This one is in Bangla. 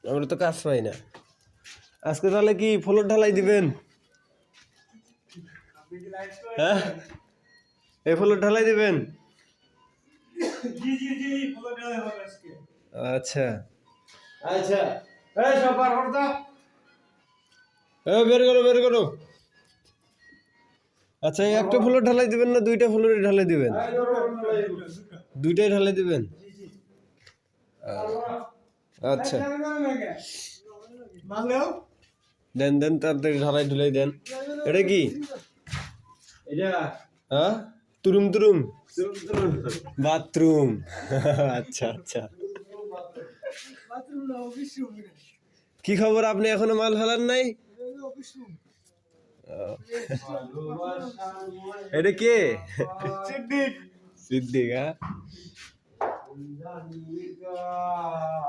আমরা তো কাজ পাই না। আজকে তাহলে কি ফ্লোর ঢালাই দিবেন? হ্যাঁ, এই ফ্লোর ঢালাই দিবেন? আচ্ছা আচ্ছা, এই সব বার কর তো, বের করো বের করো। আচ্ছা, এই একটা ফ্লোর ঢালাই দিবেন না দুইটা ফ্লোরে ঢালাই দিবেন? দুইটাই ঢালাই দিবেন। আচ্ছা, দেন দেন তাড়াতাড়ি ঢালাই ঢুলাই দেন। এটা কি? হ্যাঁ, তুরুম তুরুম বাথরুম। আচ্ছা আচ্ছা, কি খবর? আপনি এখনো মাল ফেলান নাই? এটা কে? সিদ্দিক। হ্যাঁ।